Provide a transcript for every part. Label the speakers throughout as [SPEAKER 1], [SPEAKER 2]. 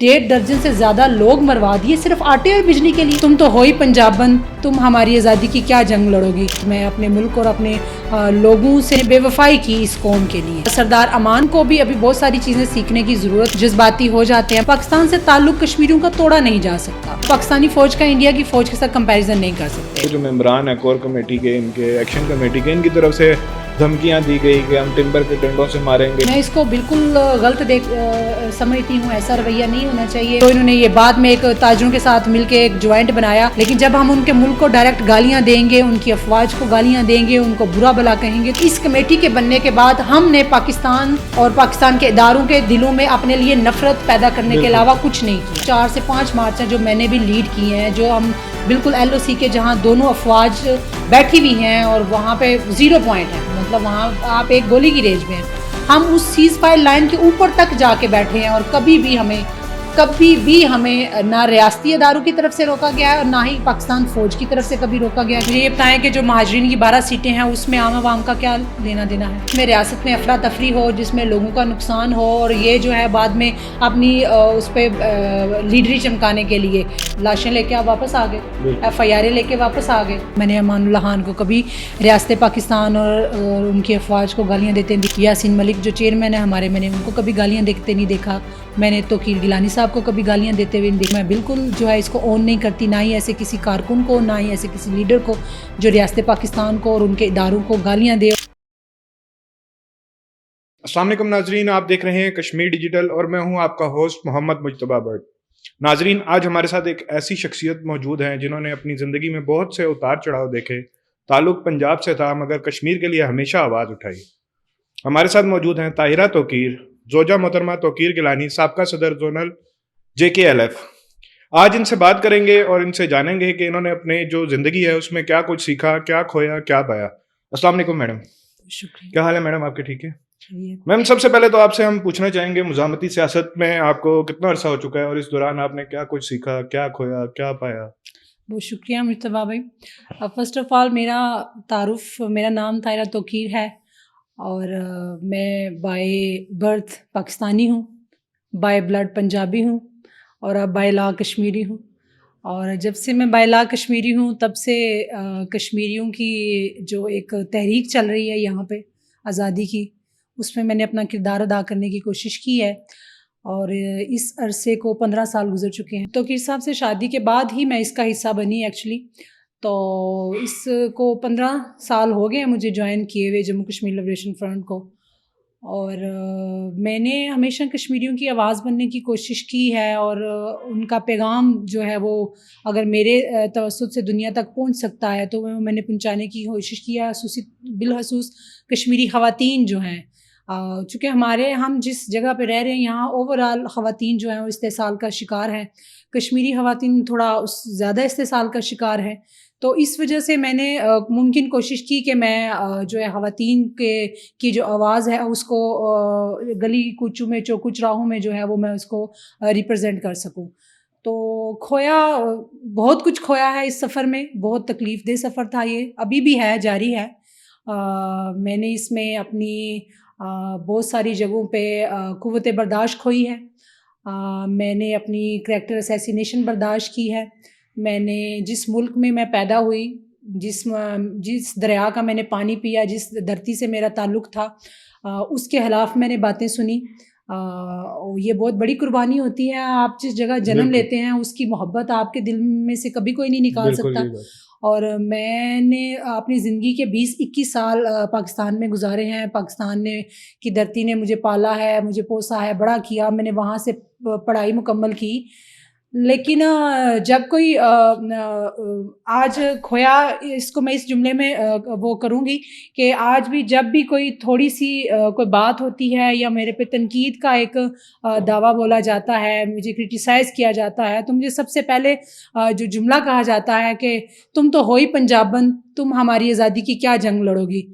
[SPEAKER 1] 1.5 درجن سے زیادہ لوگ مروا دیے صرف آٹے اور بجلی کے لیے. تم تو ہو ہی پنجاب بند, تم ہماری آزادی کی کیا جنگ لڑو گی. میں اپنے ملک اور اپنے لوگوں سے بے وفائی کی اس قوم کے لیے. سردار امان کو بھی ابھی بہت ساری چیزیں سیکھنے کی ضرورت. جذباتی ہو جاتے ہیں. پاکستان سے تعلق کشمیریوں کا توڑا نہیں جا سکتا. پاکستانی فوج کا انڈیا کی فوج کے ساتھ کمپیریزن نہیں کر سکتے.
[SPEAKER 2] جو ممبران ہیں کور کمیٹی کے, ان کے ایکشن کمیٹی کے, ان کی طرف سے دھمکیاں دی گئی کہ ہم ٹمبر کے ڈنڈوں سے ماریں گے.
[SPEAKER 1] میں اس کو بالکل غلط سمجھتی ہوں. ایسا رویہ نہیں ہونا چاہیے. تو انہوں نے یہ بعد میں ایک تاجروں کے ساتھ مل کے ایک جوائنٹ بنایا, لیکن جب ہم ان کے ملک کو ڈائریکٹ گالیاں دیں گے, ان کی افواج کو گالیاں دیں گے, ان کو برا بلا کہیں گے, اس کمیٹی کے بننے کے بعد ہم نے پاکستان اور پاکستان کے اداروں کے دلوں میں اپنے لیے نفرت پیدا کرنے کے علاوہ کچھ نہیں کیا. 4 سے 5 مارچ ہیں جو میں نے بھی لیڈ کی ہیں, جو ہم بالکل LOC کے جہاں دونوں افواج بیٹھی ہوئی ہیں اور وہاں پہ 0 پوائنٹ ہے, مطلب وہاں آپ ایک گولی کی رینج میں ہیں. ہم اس سیز فائر لائن کے اوپر تک جا کے بیٹھے ہیں اور کبھی بھی ہمیں نہ ریاستی اداروں کی طرف سے روکا گیا ہے اور نہ ہی پاکستان فوج کی طرف سے کبھی روکا گیا ہے. یہ بتائیں کہ جو مہاجرین کی 12 سیٹیں ہیں اس میں عام عوام کا کیا لینا دینا ہے. اس میں ریاست میں افراتفری ہو, جس میں لوگوں کا نقصان ہو, اور یہ جو ہے بعد میں اپنی اس پہ لیڈری چمکانے کے لیے لاشیں لے کے آپ واپس آ گئے, FIR لے کے واپس آ گئے. میں نے امان اللہ خان کو کبھی ریاست پاکستان اور ان کی افواج کو گالیاں دیتے نہیں. یاسین ملک جو چیئرمین ہے ہمارے, میں نے ان کو کبھی گالیاں دیتے نہیں دیکھا. میں نے توقیر گیلانی صاحب کو کبھی گالیاں دیتے ہوئے نہیں دیکھا. میں بالکل جو ہے اس کو اون نہیں کرتی, نہ ہی ایسے کسی کارکن کو, نہ ہی ایسے کسی لیڈر کو جو ریاست پاکستان کو اور ان کے اداروں کو گالیاں دے.
[SPEAKER 2] السلام علیکم ناظرین, آپ دیکھ رہے ہیں کشمیر ڈیجیٹل اور میں ہوں آپ کا ہوسٹ محمد مجتبیٰ بٹ. ناظرین, آج ہمارے ساتھ ایک ایسی شخصیت موجود ہیں جنہوں نے اپنی زندگی میں بہت سے اتار چڑھاؤ دیکھے. تعلق پنجاب سے تھا مگر کشمیر کے لیے ہمیشہ آواز اٹھائی. ہمارے ساتھ موجود ہیں طاہرہ توقیر, زوجہ محترمہ توقیر گیلانی, سابقہ صدر زونل JKLF. آج ان سے بات کریں گے اور ان سے جانیں گے کہ انہوں نے اپنے جو زندگی ہے اس میں کیا کچھ سیکھا, کیا کھویا, کیا پایا. السلام علیکم میڈم.
[SPEAKER 1] شکریہ.
[SPEAKER 2] کیا حال ہے میڈم آپ کے؟ ٹھیک ہے میم. سب سے پہلے تو آپ سے ہم پوچھنا چاہیں گے مزاحمتی سیاست میں آپ کو کتنا عرصہ ہو چکا ہے اور اس دوران آپ نے کیا کچھ سیکھا, کیا کھویا, کیا پایا؟
[SPEAKER 1] بہت شکریہ مجتبیٰ بھائی. فرسٹ آف آل میرا نام طاہرہ توقیر ہے اور میں بائی برتھ پاکستانی ہوں, بائی بلڈ پنجابی ہوں اور اب بائی لا کشمیری ہوں. اور جب سے میں بائی لا کشمیری ہوں تب سے کشمیریوں کی جو ایک تحریک چل رہی ہے یہاں پہ آزادی کی, اس میں نے اپنا کردار ادا کرنے کی کوشش کی ہے. اور اس عرصے کو 15 سال گزر چکے ہیں. توقیر صاحب سے شادی کے بعد ہی میں اس کا حصہ بنی ایکچولی. تو اس کو 15 سال ہو گئے ہیں مجھے جوائن کیے ہوئے جموں کشمیر لبریشن فرنٹ کو. اور میں نے ہمیشہ کشمیریوں کی آواز بننے کی کوشش کی ہے اور ان کا پیغام جو ہے وہ اگر میرے توسط سے دنیا تک پہنچ سکتا ہے تو میں نے پہنچانے کی کوشش کیا. بالخصوص کشمیری خواتین جو ہیں, چونکہ ہم جس جگہ پہ رہ رہے ہیں یہاں اوورال خواتین جو ہیں وہ استحصال کا شکار ہیں. کشمیری خواتین تھوڑا زیادہ استحصال کا شکار ہیں. تو اس وجہ سے میں نے ممکن کوشش کی کہ میں جو ہے خواتین کی جو آواز ہے اس کو گلی کوچوں میں, چوکو چراہوں میں جو ہے وہ میں اس کو ریپرزینٹ کر سکوں. تو بہت کچھ کھویا ہے اس سفر میں. بہت تکلیف دہ سفر تھا یہ, ابھی بھی ہے, جاری ہے. میں نے اس میں اپنی بہت ساری جگہوں پہ قوت برداشت کھوئی ہے. میں نے اپنی کریکٹر اسیسینیشن برداشت کی ہے. میں نے جس ملک میں میں پیدا ہوئی, جس دریا کا میں نے پانی پیا, جس دھرتی سے میرا تعلق تھا, اس کے خلاف میں نے باتیں سنی. یہ بہت بڑی قربانی ہوتی ہے. آپ جس جگہ جنم لیتے ہیں اس کی محبت آپ کے دل میں سے کبھی کوئی نہیں نکال سکتا. اور میں نے اپنی زندگی کے 20-21 سال پاکستان میں گزارے ہیں. پاکستان کی دھرتی نے مجھے پالا ہے, مجھے پوسا ہے, بڑا کیا. میں نے وہاں سے پڑھائی مکمل کی. لیکن جب کوئی آج کھویا, اس کو میں اس جملے میں وہ کروں گی کہ آج بھی جب بھی کوئی تھوڑی سی کوئی بات ہوتی ہے یا میرے پہ تنقید کا ایک دعویٰ بولا جاتا ہے, مجھے کرٹیسائز کیا جاتا ہے, تو مجھے سب سے پہلے جو جملہ کہا جاتا ہے کہ تم تو ہو ہی پنجاب بند, تم ہماری آزادی کی کیا جنگ لڑو گی.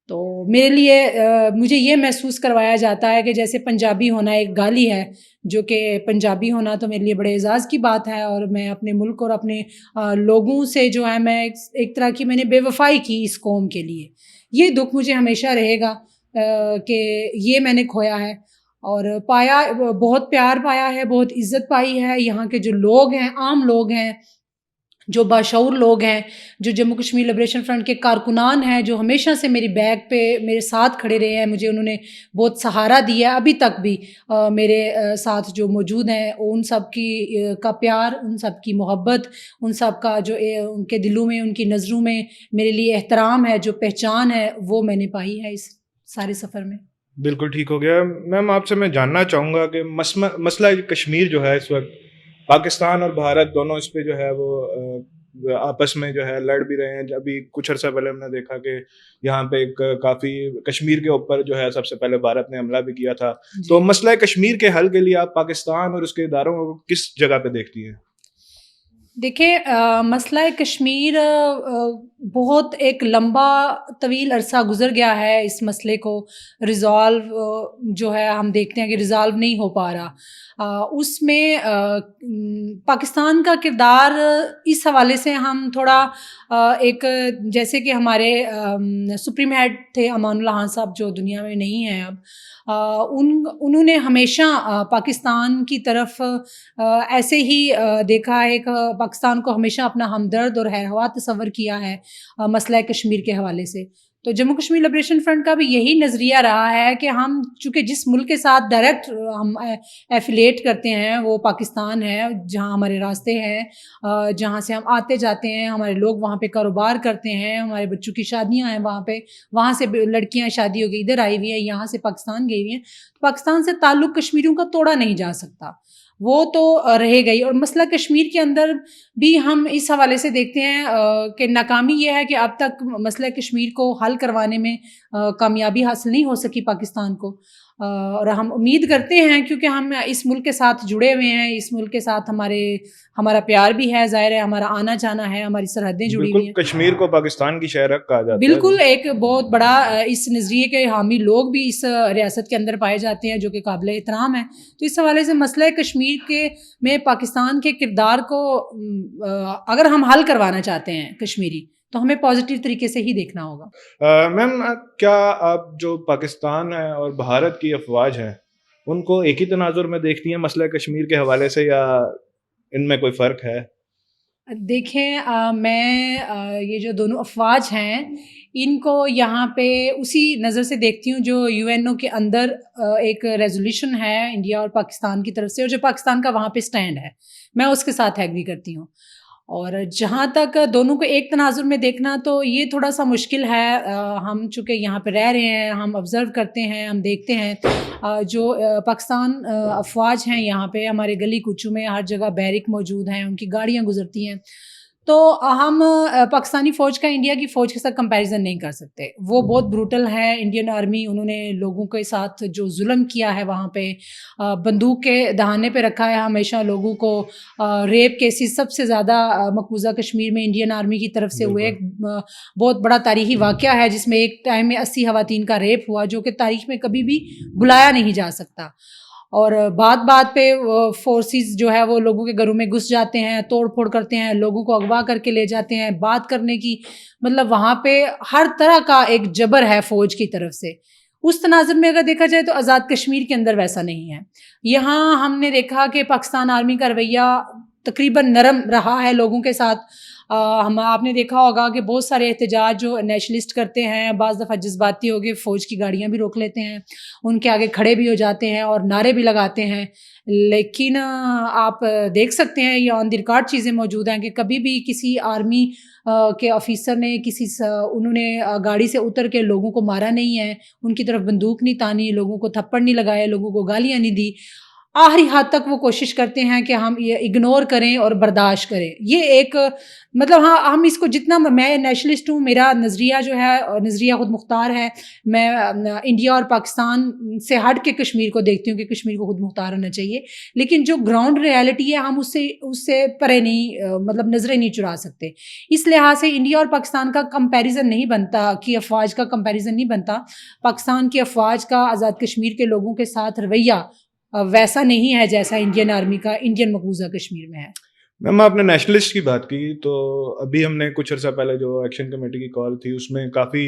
[SPEAKER 1] تو میرے لیے مجھے یہ محسوس کروایا جاتا ہے کہ جیسے پنجابی ہونا ایک گالی ہے, جو کہ پنجابی ہونا تو میرے لیے بڑے اعزاز کی بات ہے. اور میں اپنے ملک اور اپنے لوگوں سے جو ہے میں ایک طرح کی میں نے بے وفائی کی اس قوم کے لیے. یہ دکھ مجھے ہمیشہ رہے گا کہ یہ میں نے کھویا ہے. اور پایا بہت پیار پایا ہے, بہت عزت پائی ہے. یہاں کے جو لوگ ہیں, عام لوگ ہیں, جو باشعور لوگ ہیں, جو جموں کشمیر لبریشن فرنٹ کے کارکنان ہیں, جو ہمیشہ سے میری بیک پہ میرے ساتھ کھڑے رہے ہیں, مجھے انہوں نے بہت سہارا دیا, ابھی تک بھی میرے ساتھ جو موجود ہیں, ان سب کی کا پیار, ان سب کی محبت, ان سب کا جو ان کے دلوں میں, ان کی نظروں میں میرے لیے احترام ہے, جو پہچان ہے, وہ میں نے پائی ہے اس سارے سفر میں.
[SPEAKER 2] بالکل ٹھیک ہو گیا. میم آپ سے میں جاننا چاہوں گا کہ مسئلہ کشمیر جو ہے اس وقت پاکستان اور بھارت دونوں اس پہ جو ہے وہ آپس میں جو ہے لڑ بھی رہے ہیں. ابھی کچھ عرصہ پہلے ہم نے دیکھا کہ یہاں پہ ایک کافی کشمیر کے اوپر جو ہے سب سے پہلے بھارت نے حملہ بھی کیا تھا. تو مسئلہ کشمیر کے حل کے لیے آپ پاکستان اور اس کے اداروں کو کس جگہ پہ دیکھتی ہیں؟
[SPEAKER 1] دیکھیں, مسئلہ کشمیر بہت ایک لمبا طویل عرصہ گزر گیا ہے. اس مسئلے کو ریزالو جو ہے ہم دیکھتے ہیں کہ ریزالو نہیں ہو پا رہا. اس میں پاکستان کا کردار اس حوالے سے ہم تھوڑا ایک, جیسے کہ ہمارے سپریم ہیڈ تھے امان اللہ خان صاحب, جو دنیا میں نہیں ہیں اب, انہوں نے ہمیشہ پاکستان کی طرف ایسے ہی دیکھا ہے کہ پاکستان کو ہمیشہ اپنا ہمدرد اور خیرخواہ تصور کیا ہے مسئلہ کشمیر کے حوالے سے. تو جموں کشمیر لبریشن فرنٹ کا بھی یہی نظریہ رہا ہے کہ ہم چونکہ جس ملک کے ساتھ ڈائریکٹ ہم ایفیلیٹ کرتے ہیں وہ پاکستان ہے, جہاں ہمارے راستے ہیں, جہاں سے ہم آتے جاتے ہیں, ہمارے لوگ وہاں پہ کاروبار کرتے ہیں, ہمارے بچوں کی شادیاں ہیں وہاں پہ, وہاں سے لڑکیاں شادی ہو گئی ادھر آئی ہوئی ہیں, یہاں سے پاکستان گئی ہوئی ہیں. پاکستان سے تعلق کشمیریوں کا توڑا نہیں جا سکتا, وہ تو رہے گئی. اور مسئلہ کشمیر کے اندر بھی ہم اس حوالے سے دیکھتے ہیں کہ ناکامی یہ ہے کہ اب تک مسئلہ کشمیر کو حل کروانے میں کامیابی حاصل نہیں ہو سکی پاکستان کو. اور ہم امید کرتے ہیں, کیونکہ ہم اس ملک کے ساتھ جڑے ہوئے ہیں, اس ملک کے ساتھ ہمارا پیار بھی ہے, ظاہر ہے ہمارا آنا جانا ہے, ہماری سرحدیں جڑی ہوئی ہیں.
[SPEAKER 2] کشمیر کو پاکستان کی شہرک کہا جاتا ہے.
[SPEAKER 1] بالکل, ایک بہت بڑا اس نظریے کے حامی لوگ بھی اس ریاست کے اندر پائے جاتے ہیں, جو کہ قابل احترام ہے. تو اس حوالے سے مسئلہ کشمیر کے میں پاکستان کے کردار کو اگر ہم حل کروانا چاہتے ہیں کشمیری, تو ہمیں پازیٹیو طریقے سے ہی دیکھنا ہوگا.
[SPEAKER 2] میم, کیا آپ جو پاکستان ہے اور بھارت کی افواج ہیں ان کو ایک ہی تناظر میں دیکھتی ہیں مسئلہ کشمیر کے حوالے سے, یا ان میں کوئی فرق ہے؟
[SPEAKER 1] دیکھیں, میں یہ جو دونوں افواج ہیں ان کو یہاں پہ اسی نظر سے دیکھتی ہوں جو UN کے اندر ایک ریزولوشن ہے انڈیا اور پاکستان کی طرف سے, اور جو پاکستان کا وہاں پہ سٹینڈ ہے, میں اس کے ساتھ ایگری کرتی ہوں. اور جہاں تک دونوں کو ایک تناظر میں دیکھنا, تو یہ تھوڑا سا مشکل ہے. ہم چونکہ یہاں پہ رہ رہے ہیں, ہم آبزرو کرتے ہیں, ہم دیکھتے ہیں جو پاکستان افواج ہیں یہاں پہ, ہمارے گلی کوچوں میں ہر جگہ بیرک موجود ہیں, ان کی گاڑیاں گزرتی ہیں. تو ہم پاکستانی فوج کا انڈیا کی فوج کے ساتھ کمپیریزن نہیں کر سکتے. وہ بہت بروٹل ہے انڈین آرمی, انہوں نے لوگوں کے ساتھ جو ظلم کیا ہے وہاں پہ, بندوق کے دہانے پہ رکھا ہے ہمیشہ لوگوں کو. ریپ کیسز سب سے زیادہ مقبوضہ کشمیر میں انڈین آرمی کی طرف سے ہوئے. ایک بہت بڑا تاریخی واقعہ ہے جس میں ایک ٹائم میں 80 خواتین کا ریپ ہوا, جو کہ تاریخ میں کبھی بھی بلایا نہیں جا سکتا. اور بات پہ فورسز جو ہے وہ لوگوں کے گھروں میں گھس جاتے ہیں, توڑ پھوڑ کرتے ہیں, لوگوں کو اغوا کر کے لے جاتے ہیں, بات کرنے کی مطلب وہاں پہ ہر طرح کا ایک جبر ہے فوج کی طرف سے. اس تناظر میں اگر دیکھا جائے تو آزاد کشمیر کے اندر ویسا نہیں ہے. یہاں ہم نے دیکھا کہ پاکستان آرمی کا رویہ تقریباً نرم رہا ہے لوگوں کے ساتھ. آپ نے دیکھا ہوگا کہ بہت سارے احتجاج جو نیشنلسٹ کرتے ہیں, بعض دفعہ جذباتی ہو گئے فوج کی گاڑیاں بھی روک لیتے ہیں, ان کے آگے کھڑے بھی ہو جاتے ہیں اور نعرے بھی لگاتے ہیں. لیکن آپ دیکھ سکتے ہیں یہ آن دی ریکارڈ چیزیں موجود ہیں کہ کبھی بھی کسی آرمی کے آفیسر نے انہوں نے گاڑی سے اتر کے لوگوں کو مارا نہیں ہے, ان کی طرف بندوق نہیں تانی, لوگوں کو تھپڑ نہیں لگائے, لوگوں کو گالیاں نہیں دی. آخری حد تک وہ کوشش کرتے ہیں کہ ہم یہ اگنور کریں اور برداشت کریں. یہ ایک مطلب ہاں, ہم اس کو جتنا, میں نیشنلسٹ ہوں, میرا نظریہ جو ہے نظریہ خود مختار ہے, میں انڈیا اور پاکستان سے ہٹ کے کشمیر کو دیکھتی ہوں کہ کشمیر کو خود مختار ہونا چاہیے. لیکن جو گراؤنڈ ریالٹی ہے ہم اس سے پرے نہیں, مطلب نظریں نہیں چرا سکتے. اس لحاظ سے انڈیا اور پاکستان کا کمپیریزن نہیں بنتا, کہ افواج کا کمپیریزن نہیں بنتا. پاکستان کی افواج کا آزاد کشمیر کے لوگوں کے ساتھ رویہ ویسا نہیں ہے جیسا انڈین آرمی کا انڈین مقبوضہ کشمیر میں ہے.
[SPEAKER 2] میم آپ نے نیشنلسٹ کی بات کی، تو ابھی ہم نے کچھ عرصہ پہلے جو ایکشن کمیٹی کی کال تھی اس میں کافی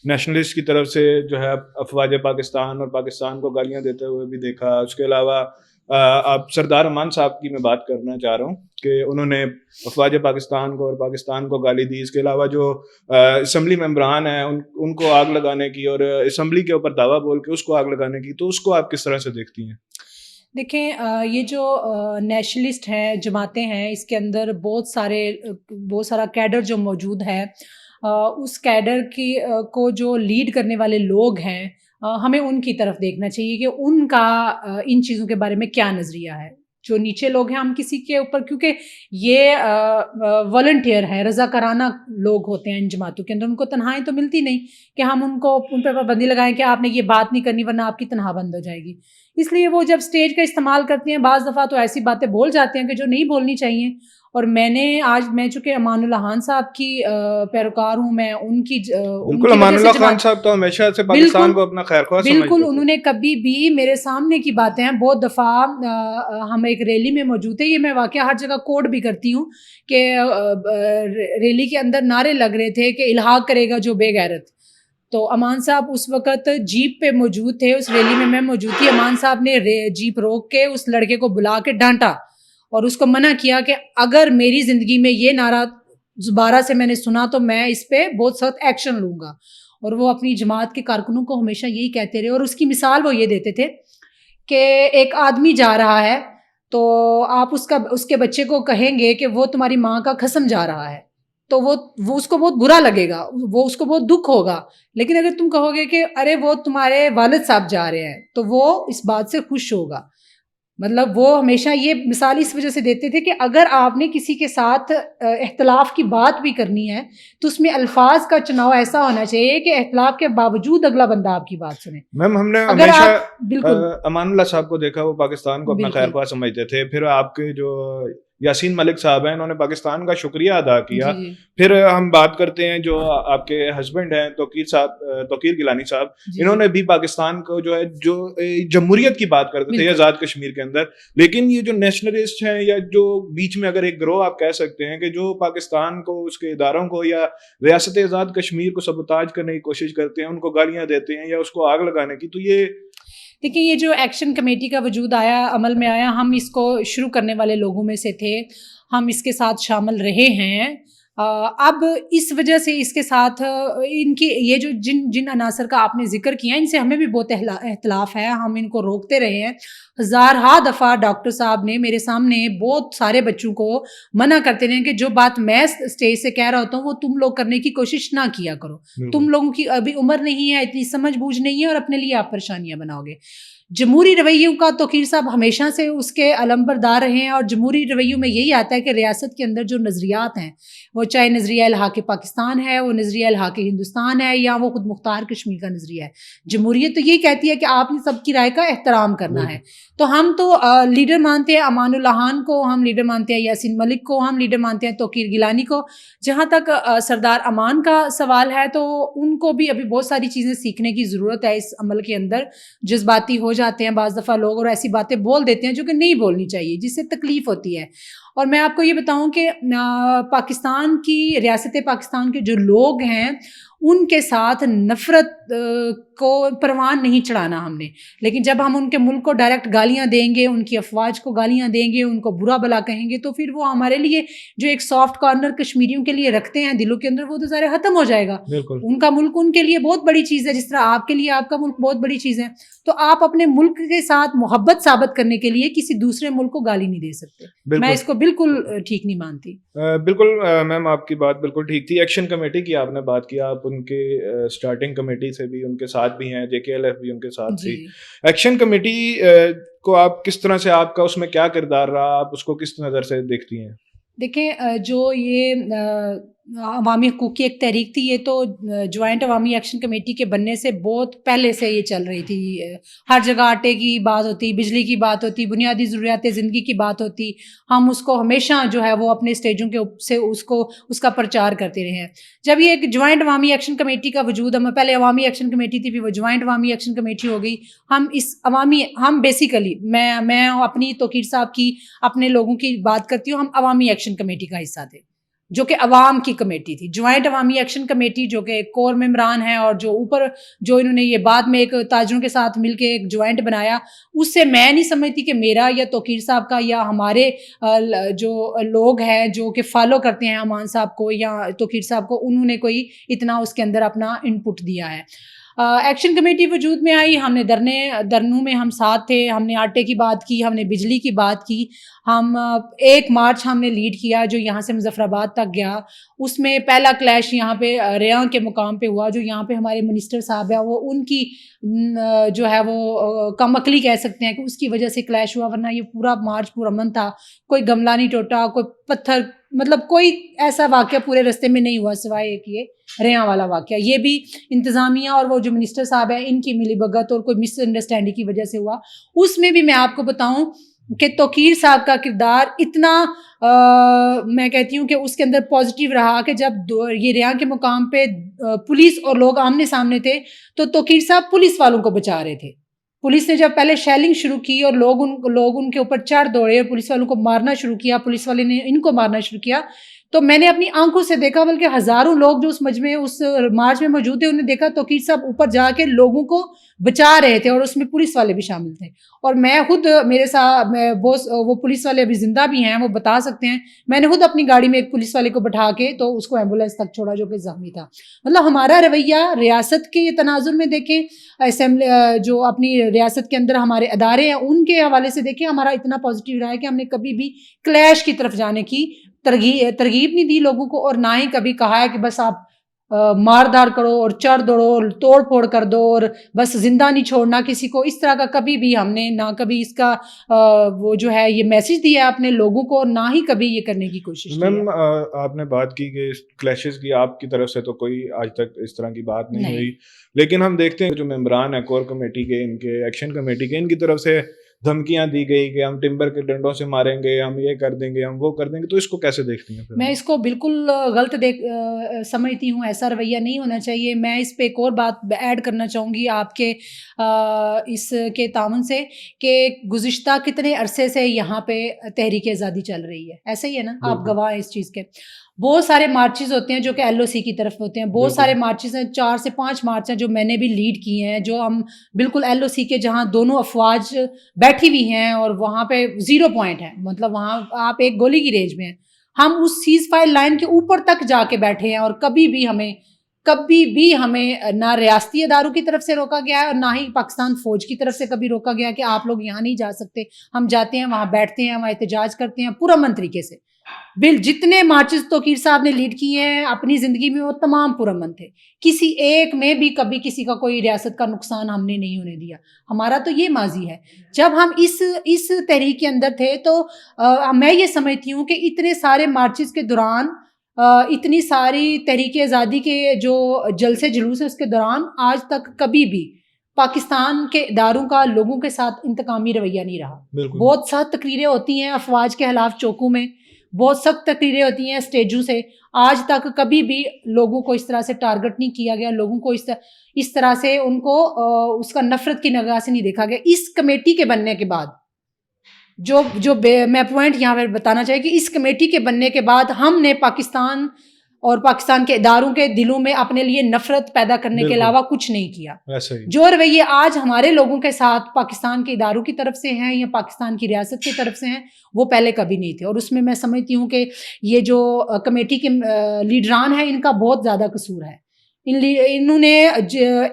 [SPEAKER 2] نیشنلسٹ کی طرف سے جو ہے افواج پاکستان اور پاکستان کو گالیاں دیتے ہوئے بھی دیکھا. اس کے علاوہ آپ سردار امان صاحب کی میں بات کرنا چاہ رہا ہوں کہ انہوں نے افواج پاکستان کو اور پاکستان کو گالی دی. اس کے علاوہ جو اسمبلی ممبران ہیں ان کو آگ لگانے کی اور اسمبلی کے اوپر دعویٰ بول کے اس کو آگ لگانے کی، تو اس کو آپ کس طرح سے دیکھتی ہیں؟
[SPEAKER 1] دیکھیں یہ جو نیشنلسٹ ہیں، جماعتیں ہیں، اس کے اندر بہت سارا کیڈر جو موجود ہے، اس کیڈر کو جو لیڈ کرنے والے لوگ ہیں، ہمیں ان کی طرف دیکھنا چاہیے کہ ان کا ان چیزوں کے بارے میں کیا نظریہ ہے. جو نیچے لوگ ہیں، ہم کسی کے اوپر، کیونکہ یہ والنٹیئر ہے، رضاکارانہ لوگ ہوتے ہیں ان جماعتوں کے اندر، ان کو تنہائی تو ملتی نہیں کہ ہم ان پہ پابندی لگائیں کہ آپ نے یہ بات نہیں کرنی ورنہ آپ کی تنہا بند ہو جائے گی. اس لیے وہ جب سٹیج کا استعمال کرتے ہیں، بعض دفعہ تو ایسی باتیں بول جاتے ہیں کہ جو نہیں بولنی چاہیے. اور میں چونکہ امان اللہ خان صاحب کی پیروکار ہوں، میں ان کی
[SPEAKER 2] بالکل. امان اللہ خان صاحب تو ہمیشہ سے پاکستان کو اپنا خیر خواہ سمجھتے
[SPEAKER 1] بالکل
[SPEAKER 2] تھے.
[SPEAKER 1] انہوں نے کبھی بھی میرے سامنے کی باتیں ہیں. بہت دفعہ ہم ایک ریلی میں موجود تھے، یہ میں واقعہ ہر جگہ کوڈ بھی کرتی ہوں کہ ریلی کے اندر نعرے لگ رہے تھے کہ الحاق کرے گا جو بے غیرت. تو امان صاحب اس وقت جیپ پہ موجود تھے، اس ریلی میں موجود تھی. امان صاحب نے جیپ روک کے اس لڑکے کو بلا کے ڈانٹا اور اس کو منع کیا کہ اگر میری زندگی میں یہ نعرہ دوبارہ سے میں نے سنا تو میں اس پہ بہت سخت ایکشن لوں گا. اور وہ اپنی جماعت کے کارکنوں کو ہمیشہ یہی کہتے رہے. اور اس کی مثال وہ یہ دیتے تھے کہ ایک آدمی جا رہا ہے تو آپ اس کے بچے کو کہیں گے کہ وہ تمہاری ماں کا قسم جا رہا ہے تو وہ اس کو بہت برا لگے گا، وہ اس کو بہت دکھ ہوگا. لیکن اگر تم کہو گے کہ ارے وہ تمہارے والد صاحب جا رہے ہیں تو وہ اس بات سے خوش ہوگا. مطلب وہ ہمیشہ یہ مثال اس وجہ سے دیتے تھے کہ اگر آپ نے کسی کے ساتھ اختلاف کی بات بھی کرنی ہے تو اس میں الفاظ کا چناؤ ایسا ہونا چاہیے کہ اختلاف کے باوجود اگلا بندہ آپ کی بات سنے.
[SPEAKER 2] میم ہم نے
[SPEAKER 1] اگر
[SPEAKER 2] ہمیشہ
[SPEAKER 1] بالکل
[SPEAKER 2] امان اللہ صاحب کو دیکھا، وہ پاکستان کو اپنا خیر خواہ سمجھتے تھے. پھر آپ کے جو یاسین ملک صاحب ہیں، انہوں نے پاکستان کا شکریہ ادا کیا. پھر ہم بات کرتے ہیں جو آپ کے ہسبینڈ ہیں توقیر گیلانی صاحب، انہوں نے بھی پاکستان کو جو ہے جو جمہوریت کی بات کرتے تھے آزاد کشمیر کے اندر. لیکن یہ جو نیشنلسٹ ہیں یا جو بیچ میں اگر ایک گروہ آپ کہہ سکتے ہیں کہ جو پاکستان کو، اس کے اداروں کو یا ریاست آزاد کشمیر کو سبوتاج کرنے کی کوشش کرتے ہیں، ان کو گالیاں دیتے ہیں یا اس کو آگ لگانے کی، تو یہ
[SPEAKER 1] دیکھیں یہ جو ایکشن کمیٹی کا وجود آیا، عمل میں آیا، ہم اس کو شروع کرنے والے لوگوں میں سے تھے، ہم اس کے ساتھ شامل رہے ہیں. اب اس وجہ سے اس کے ساتھ ان کی یہ جو جن عناصر کا آپ نے ذکر کیا، ان سے ہمیں بھی بہت اختلاف ہے، ہم ان کو روکتے رہے ہیں. ہزارہا دفعہ ڈاکٹر صاحب نے میرے سامنے بہت سارے بچوں کو منع کرتے رہے کہ جو بات میں اسٹیج سے کہہ رہا ہوتا ہوں وہ تم لوگ کرنے کی کوشش نہ کیا کرو. تم لوگوں کی ابھی عمر نہیں ہے، اتنی سمجھ بوجھ نہیں ہے اور اپنے لیے آپ پریشانیاں بناؤ گے. جمہوری رویوں کا توقیر صاحب ہمیشہ سے اس کے علم بردار رہے ہیں. اور جمہوری رویوں میں یہی آتا ہے کہ ریاست کے اندر جو نظریات ہیں، وہ چاہے نظریہ الحاق پاکستان ہے، وہ نظریہ الحاق ہندوستان ہے، یا وہ خود مختار کشمیر کا نظریہ ہے. جمہوریت تو یہی کہتی ہے کہ آپ نے سب کی رائے کا احترام کرنا ہے. تو ہم تو لیڈر مانتے ہیں امان اللہ خان کو، ہم لیڈر مانتے ہیں یاسین ملک کو، ہم لیڈر مانتے ہیں توقیر گیلانی کو. جہاں تک سردار امان کا سوال ہے تو ان کو بھی ابھی بہت ساری چیزیں سیکھنے کی ضرورت ہے. اس عمل کے اندر جذباتی ہو جاتے ہیں بعض دفعہ لوگ اور ایسی باتیں بول دیتے ہیں جو کہ نہیں بولنی چاہیے، جس سے تکلیف ہوتی ہے. اور میں آپ کو یہ بتاؤں کہ پاکستان کی ریاست پاکستان کے جو لوگ ہیں ان کے ساتھ نفرت کو پروان نہیں چڑھانا ہم نے. لیکن جب ہم ان کے ملک کو ڈائریکٹ گالیاں دیں گے، ان کی افواج کو گالیاں دیں گے، ان کو برا بلا کہیں گے، تو پھر وہ ہمارے لیے جو ایک سافٹ کارنر کشمیریوں کے لیے رکھتے ہیں دلوں کے اندر، وہ تو ظاہر ختم ہو جائے گا. ان کا ملک ان کے لیے بہت بڑی چیز ہے، جس طرح آپ کے لیے آپ کا ملک بہت بڑی چیز ہے. تو آپ اپنے ملک کے ساتھ محبت ثابت کرنے کے لیے کسی دوسرے ملک کو گالی نہیں دے سکتے. میں اس کو بالکل ٹھیک نہیں مانتی.
[SPEAKER 2] بالکل میم آپ کی بات بالکل ٹھیک تھی. ایکشن کمیٹی کی آپ نے بات کی، آپ ان کے اسٹارٹنگ کمیٹی سے بھی ان کے ساتھ بھی ہیں، JKLF بھی ان کے ساتھ تھی. ایکشن کمیٹی کو آپ کس طرح سے، آپ کا اس میں کیا کردار رہا، آپ اس کو کس نظر سے دیکھتی ہیں؟
[SPEAKER 1] دیکھیں جو یہ عوامی حقوق کی ایک تحریک تھی. یہ تو جوائنٹ عوامی ایکشن کمیٹی کے بننے سے بہت پہلے سے یہ چل رہی تھی. ہر جگہ آٹے کی بات ہوتی, بجلی کی بات ہوتی, بنیادی ضروریات زندگی کی بات ہوتی. ہم اس کو ہمیشہ جو ہے وہ اپنے اسٹیجوں کے سے اس کا پرچار کرتے رہے ہیں. جب یہ ایک جوائنٹ عوامی ایکشن کمیٹی کا وجود, ہم پہلے عوامی ایکشن کمیٹی تھی, پھر وہ جوائنٹ عوامی ایکشن کمیٹی ہو گئی. ہم بیسیکلی میں اپنی توقیر صاحب کی, اپنے لوگوں کی بات کرتی ہوں, ہم عوامی ایکشن کمیٹی کا حصہ تھے جو کہ عوام کی کمیٹی تھی. جوائنٹ عوامی ایکشن کمیٹی جو کہ کور ممبران ہیں, اور جو اوپر جو انہوں نے یہ بعد میں ایک تاجروں کے ساتھ مل کے ایک جوائنٹ بنایا, اس سے میں نہیں سمجھتی کہ میرا یا توقیر صاحب کا یا ہمارے جو لوگ ہیں جو کہ فالو کرتے ہیں امان صاحب کو یا توقیر صاحب کو, انہوں نے کوئی اتنا اس کے اندر اپنا انپٹ دیا ہے. ایکشن کمیٹی وجود میں آئی, ہم نے درنوں میں ہم ساتھ تھے, ہم نے آٹے کی بات کی, ہم نے بجلی کی بات کی, ہم ایک مارچ ہم نے لیڈ کیا جو یہاں سے مظفر آباد تک گیا. اس میں پہلا کلیش یہاں پہ ریاں کے مقام پہ ہوا, جو یہاں پہ ہمارے منسٹر صاحب ہیں, وہ ان کی جو ہے وہ کم عقلی کہہ سکتے ہیں کہ اس کی وجہ سے کلیش ہوا, ورنہ یہ پورا مارچ پرامن تھا. کوئی گملہ نہیں ٹوٹا, کوئی پتھر, مطلب کوئی ایسا واقعہ پورے رستے میں نہیں ہوا سوائے ایک یہ ریاں والا واقعہ. یہ بھی انتظامیہ اور وہ جو منسٹر صاحب ہیں ان کی ملی بھگت اور کوئی مس انڈرسٹینڈنگ کی وجہ سے ہوا. اس میں بھی میں آپ کو بتاؤں کہ توقیر صاحب کا کردار اتنا میں کہتی ہوں کہ اس کے اندر پازیٹیو رہا کہ جب یہ ریاں کے مقام پہ پولیس اور لوگ آمنے سامنے تھے تو توقیر صاحب پولیس والوں کو بچا رہے تھے. پولیس نے جب پہلے شیلنگ شروع کی اور لوگ ان کے اوپر چڑھ دوڑے اور پولیس والوں کو مارنا شروع کیا, پولیس والے نے ان کو مارنا شروع کیا, تو میں نے اپنی آنکھوں سے دیکھا, بلکہ ہزاروں لوگ جو اس مجمع اس مارچ میں موجود تھے, انہوں نے دیکھا توقیر صاحب اوپر جا کے لوگوں کو بچا رہے تھے, اور اس میں پولیس والے بھی شامل تھے. اور میں خود میرے ساتھ وہ پولیس والے ابھی زندہ بھی ہیں, وہ بتا سکتے ہیں, میں نے خود اپنی گاڑی میں ایک پولیس والے کو بٹھا کے تو اس کو ایمبولینس تک چھوڑا جو کہ زخمی تھا. مطلب ہمارا رویہ ریاست کے تناظر میں دیکھیں, اسمبلی جو اپنی ریاست کے اندر ہمارے ادارے ہیں ان کے حوالے سے دیکھیں, ہمارا اتنا پازیٹیو رہا ہے کہ ہم نے کبھی بھی کلیش کی طرف جانے کی ترغیب نہیں دی لوگوں کو, اور نہ ہی کبھی کہا ہے کہ بس آپ مار دار کرو اور چڑھ دوڑو اور توڑ پھوڑ کر دو اور بس زندہ نہیں چھوڑنا کسی کو. اس طرح کا کبھی بھی ہم نے نہ کبھی اس کا وہ جو ہے یہ میسج دیا اپنے لوگوں کو, اور نہ ہی کبھی یہ کرنے کی کوشش کی.
[SPEAKER 2] میم آپ نے بات کی کہ کلیشز کی آپ کی طرف سے تو کوئی آج تک اس طرح کی بات نہیں ہوئی, لیکن ہم دیکھتے ہیں جو ممبران ہیں کور کمیٹی کے, ان کے ایکشن کمیٹی کے, ان کی طرف سے دھمکیاں دی گئی کہ ہم ٹمبر کے ڈنڈوں سے ماریں گے, ہم یہ کر دیں گے, ہم وہ کر دیں گے. تو اس کو کیسے دیکھتی ہیں؟
[SPEAKER 1] میں اس کو بالکل غلط سمجھتی ہوں, ایسا رویہ نہیں ہونا چاہیے. میں اس پہ ایک اور بات ایڈ کرنا چاہوں گی آپ کے اس کے تعاون سے, کہ گزشتہ کتنے عرصے سے یہاں پہ تحریک آزادی چل رہی ہے, ایسے ہی ہے نا, آپ گواہ ہیں اس چیز کے. بہت سارے مارچز ہوتے ہیں جو کہ ایل او سی کی طرف ہوتے ہیں, بہت سارے مارچز ہیں, 4 سے 5 مارچ ہیں جو میں نے بھی لیڈ کیے ہیں, جو ہم بالکل ایل او سی کے جہاں دونوں افواج بیٹھی ہوئی ہیں اور وہاں پہ 0 پوائنٹ ہے, مطلب وہاں آپ ایک گولی کی رینج میں ہیں. ہم اس سیز فائر لائن کے اوپر تک جا کے بیٹھے ہیں, اور کبھی بھی ہمیں نہ ریاستی اداروں کی طرف سے روکا گیا ہے اور نہ ہی پاکستان فوج کی طرف سے کبھی روکا گیا کہ آپ لوگ یہاں نہیں جا سکتے. ہم جاتے ہیں, وہاں بیٹھتے ہیں, وہاں احتجاج کرتے ہیں پرامن طریقے سے. جتنے مارچز توقیر صاحب نے لیڈ کیے ہیں اپنی زندگی میں, وہ تمام پرامن تھے. کسی ایک میں بھی کبھی کسی کا کوئی ریاست کا نقصان ہم نے نہیں ہونے دیا. ہمارا تو یہ ماضی ہے. جب ہم اس تحریک کے اندر تھے تو میں یہ سمجھتی ہوں کہ اتنے سارے مارچز کے دوران, اتنی ساری تحریک آزادی کے جو جلسے جلوس ہیں اس کے دوران, آج تک کبھی بھی پاکستان کے اداروں کا لوگوں کے ساتھ انتقامی رویہ نہیں رہا. بہت سخت تقریریں ہوتی ہیں افواج کے خلاف چوکوں میں, بہت سخت تقریریں ہوتی ہیں اسٹیجوں سے. آج تک کبھی بھی لوگوں کو اس طرح سے ٹارگٹ نہیں کیا گیا, لوگوں کو اس طرح سے ان کو اس کا نفرت کی نگاہ سے نہیں دیکھا گیا. اس کمیٹی کے بننے کے بعد جو میں پوائنٹ یہاں پہ بتانا چاہیے کہ اس کمیٹی کے بننے کے بعد ہم نے پاکستان اور پاکستان کے اداروں کے دلوں میں اپنے لیے نفرت پیدا کرنے کے علاوہ کچھ نہیں کیا. جو رویے آج ہمارے لوگوں کے ساتھ پاکستان کے اداروں کی طرف سے ہیں یا پاکستان کی ریاست کی طرف سے ہیں, وہ پہلے کبھی نہیں تھے. اور اس میں سمجھتی ہوں کہ یہ جو کمیٹی کے لیڈران ہیں ان کا بہت زیادہ قصور ہے. انہوں نے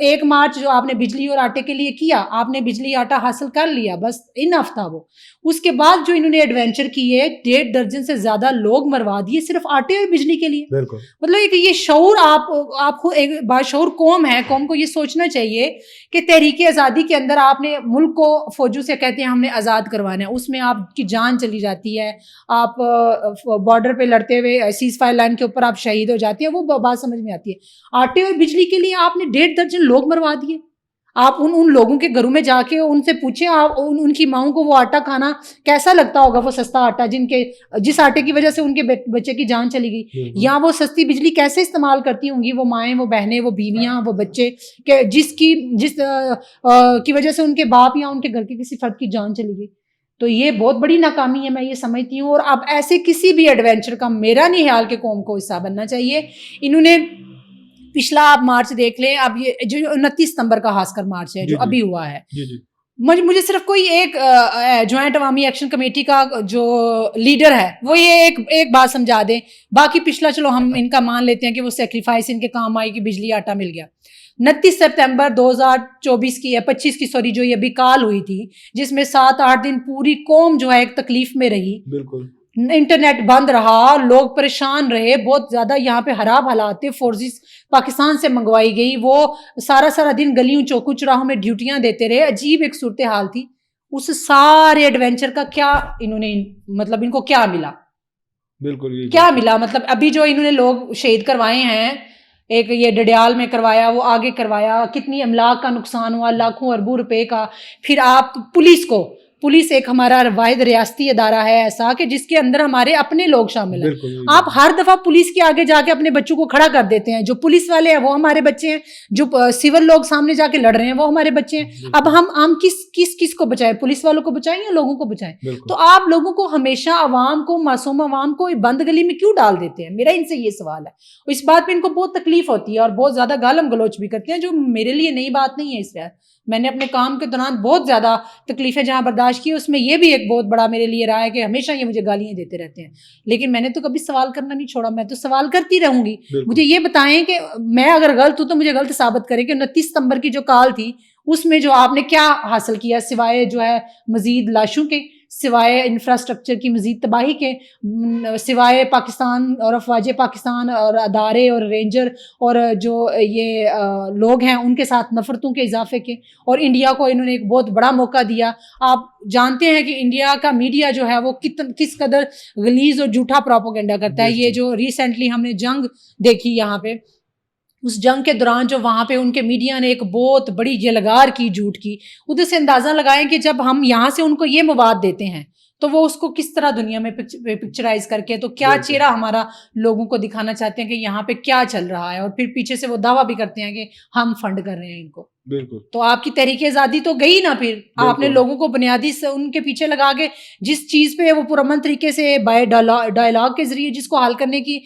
[SPEAKER 1] 1 مارچ جو آپ نے بجلی اور آٹے کے لیے کیا، آپ نے بجلی آٹا حاصل کر لیا، بس انف تھا وہ. اس کے بعد جو انہوں نے ایڈونچر کیے، 1.5 درجن سے زیادہ لوگ مروا دیے صرف آٹے اور بجلی کے لیے.
[SPEAKER 2] بالکل.
[SPEAKER 1] مطلب یہ شعور آپ کو ایک باشعور قوم ہے، قوم کو یہ سوچنا چاہیے کہ تحریک آزادی کے اندر آپ نے ملک کو فوجوں سے کہتے ہیں ہم نے آزاد کروانا ہے، اس میں آپ کی جان چلی جاتی ہے، آپ بارڈر پہ لڑتے ہوئے سیز فائر لائن کے اوپر آپ شہید ہو جاتی ہیں، وہ بات سمجھ میں آتی ہے. آٹے اور بجلی کے لیے آپ نے 1.5 درجن لوگ مروا دیے. آپ ان لوگوں کے گھروں میں جا کے ان سے پوچھیں، آپ ان کی ماؤں کو وہ آٹا کھانا کیسا لگتا ہوگا، وہ سستا آٹا جس آٹے کی وجہ سے ان کے بچے کی جان چلی گئی، یا وہ سستی بجلی کیسے استعمال کرتی ہوں گی وہ مائیں، وہ بہنیں، وہ بیویاں، وہ بچے کہ جس کی وجہ سے ان کے باپ یا ان کے گھر کے کسی فرد کی جان چلی گئی. تو یہ بہت بڑی ناکامی ہے، میں یہ سمجھتی ہوں. اور اب ایسے کسی بھی ایڈونچر کا میرا نہیں خیال کہ قوم کو حصہ بننا چاہیے. انہوں نے پچھلا آپ مارچ دیکھ لیں، اب یہ جو 29 ستمبر کا خاص کر مارچ ہے جو ابھی ہوا ہے، مجھے صرف کوئی ایک جوائنٹ عوامی ایکشن کمیٹی کا جو لیڈر ہے وہ یہ ایک بات سمجھا دیں. باقی پچھلا چلو ہم ان کا مان لیتے ہیں کہ وہ سیکریفائس ان کے کام آئی کہ بجلی آٹا مل گیا. 29 سپتمبر 2024 کی 25 کی سوری جو یہ ابھی کال ہوئی تھی، جس میں 7-8 دن پوری قوم جو ہے ایک تکلیف میں رہی. بالکل. انٹرنیٹ بند رہا، لوگ پریشان رہے، بہت زیادہ یہاں پہ خراب حالات تھے. فورسز پاکستان سے منگوائی گئی، وہ سارا دن گلیوں چوکوں چراہوں میں ڈیوٹیاں دیتے رہے. عجیب ایک صورتحال تھی. اس سارے ایڈونچر کا کیا انہوں نے مطلب ان کو کیا ملا؟ بالکل کیا ملا؟ مطلب ابھی جو انہوں نے لوگ شہید کروائے ہیں، ایک یہ ڈڈیال میں کروایا، وہ آگے کروایا، کتنی املاک کا نقصان ہوا، لاکھوں اربوں روپے کا. پھر آپ پولیس ایک ہمارا واحد ریاستی ادارہ ہے ایسا کہ جس کے اندر ہمارے اپنے لوگ شامل ہیں. آپ ہر دفعہ پولیس کے آگے جا کے اپنے بچوں کو کھڑا کر دیتے ہیں. جو پولیس والے ہیں وہ ہمارے بچے ہیں، جو سول لوگ سامنے جا کے لڑ رہے ہیں وہ ہمارے بچے ہیں. اب ہم کس کو بچائیں؟ پولیس والوں کو بچائیں یا لوگوں کو بچائیں؟ تو آپ لوگوں کو ہمیشہ عوام کو، معصوم عوام کو بند گلی میں کیوں ڈال دیتے ہیں؟ میرا ان سے یہ سوال ہے. اس بات پہ ان کو بہت تکلیف ہوتی ہے اور بہت زیادہ گالم گلوچ بھی کرتے ہیں، جو میرے لیے نئی بات نہیں ہے. اس طرح میں نے اپنے کام کے دوران بہت زیادہ تکلیفیں جہاں برداشت کی، اس میں یہ بھی ایک بہت بڑا میرے لیے رہا ہے کہ ہمیشہ یہ مجھے گالیاں دیتے رہتے ہیں، لیکن میں نے تو کبھی سوال کرنا نہیں چھوڑا. میں تو سوال کرتی رہوں گی. مجھے یہ بتائیں کہ میں اگر غلط ہوں تو مجھے غلط ثابت کریں کہ 29 ستمبر کی جو کال تھی اس میں جو آپ نے کیا حاصل کیا، سوائے جو ہے مزید لاشوں کے، سوائے انفراسٹرکچر کی مزید تباہی کے، سوائے پاکستان اور افواج پاکستان اور ادارے اور رینجر اور جو یہ لوگ ہیں ان کے ساتھ نفرتوں کے اضافے کے. اور انڈیا کو انہوں نے ایک بہت بڑا موقع دیا. آپ جانتے ہیں کہ انڈیا کا میڈیا جو ہے وہ کس قدر غلیظ اور جھوٹا پروپیگنڈا کرتا ہے. یہ جو ریسنٹلی ہم نے جنگ دیکھی یہاں پہ، اس جنگ کے دوران جو وہاں پہ ان کے میڈیا نے ایک بہت بڑی یلغار کی جھوٹ کی، ادھر سے اندازہ لگائیں کہ جب ہم یہاں سے ان کو یہ مواد دیتے ہیں تو وہ اس کو کس طرح دنیا میں پکچرائز کر کے، تو کیا چہرہ ہمارا لوگوں کو دکھانا چاہتے ہیں کہ یہاں پہ کیا چل رہا ہے، اور پھر پیچھے سے وہ دعویٰ بھی کرتے ہیں کہ ہم فنڈ کر رہے ہیں ان کو. بالکل. تو آپ کی تحریک آزادی تو گئی نا. پھر آپ نے لوگوں کو بنیادی سے ان کے پیچھے لگا کے جس چیز پہ وہ پرامن طریقے سے بائی ڈائلاگ کے ذریعے جس کو حل کرنے کی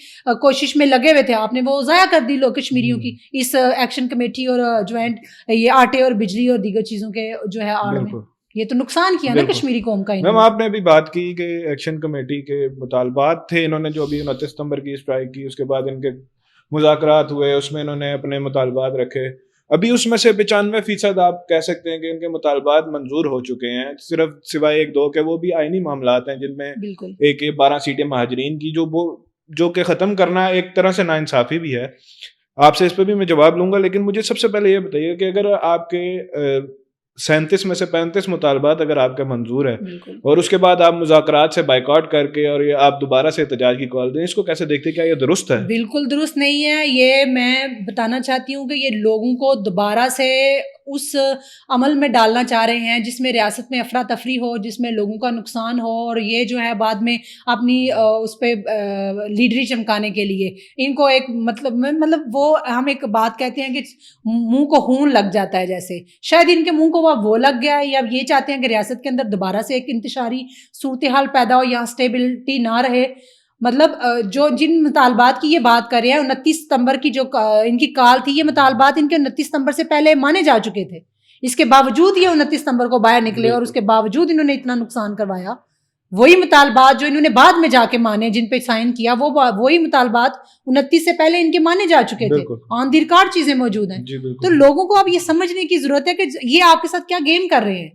[SPEAKER 1] کوشش میں لگے ہوئے تھے، آپ نے وہ ضائع کر دی لوگ کشمیریوں کی اس ایکشن کمیٹی اور جوائنٹ یہ آٹے اور بجلی اور دیگر چیزوں کے جو ہے آڑ میں. یہ تو نقصان کیا نا کشمیری قوم کا.
[SPEAKER 2] میم آپ نے ابھی بات کی کہ ایکشن کمیٹی کے مطالبات تھے، انہوں نے جو ابھی 29 ستمبر کی اسٹرائک کی، اس کے بعد ان کے مذاکرات ہوئے، اس میں انہوں نے اپنے مطالبات رکھے. ابھی اس میں سے 95% آپ کہہ سکتے ہیں کہ ان کے مطالبات منظور ہو چکے ہیں، صرف سوائے 1-2 کے، وہ بھی آئینی معاملات ہیں جن میں ایک 12 سیٹیں مہاجرین کی جو کہ ختم کرنا ایک طرح سے ناانصافی بھی ہے. آپ سے اس پہ بھی میں جواب لوں گا، لیکن مجھے سب سے پہلے یہ بتائیے کہ اگر آپ کے 37 میں سے 35 مطالبات اگر آپ کا منظور ہے اور اس کے بعد آپ مذاکرات سے بائیکاٹ کر کے اور یہ آپ دوبارہ سے احتجاج کی کال دیں، اس کو کیسے دیکھتے ہیں؟ کیا یہ درست ہے؟
[SPEAKER 1] بالکل درست نہیں ہے. یہ میں بتانا چاہتی ہوں کہ یہ لوگوں کو دوبارہ سے اس عمل میں ڈالنا چاہ رہے ہیں جس میں ریاست میں افراتفری ہو، جس میں لوگوں کا نقصان ہو، اور یہ جو ہے بعد میں اپنی اس پہ لیڈری چمکانے کے لیے ان کو ایک مطلب وہ ہم ایک بات کہتے ہیں کہ منہ کو خون لگ جاتا ہے، جیسے شاید ان کے منہ کو وہ لگ گیا ہے، یا یہ چاہتے ہیں کہ ریاست کے اندر دوبارہ سے ایک انتشاری صورتحال پیدا ہو، یہاں اسٹیبلٹی نہ رہے. مطلب جو جن مطالبات کی یہ بات کر رہے ہیں، 29 ستمبر کی جو ان کی کال تھی، یہ مطالبات ان کے 29 ستمبر سے پہلے مانے جا چکے تھے. اس کے باوجود یہ 29 ستمبر کو باہر نکلے اور اس کے باوجود انہوں نے اتنا نقصان کروایا. وہی مطالبات جو انہوں نے بعد میں جا کے مانے, جن پہ سائن کیا, وہی مطالبات 29 سے پہلے ان کے مانے جا چکے تھے, آن دی ریکارڈ چیزیں موجود ہیں. تو لوگوں کو اب یہ سمجھنے کی ضرورت ہے کہ یہ آپ کے ساتھ کیا گیم کر رہے ہیں.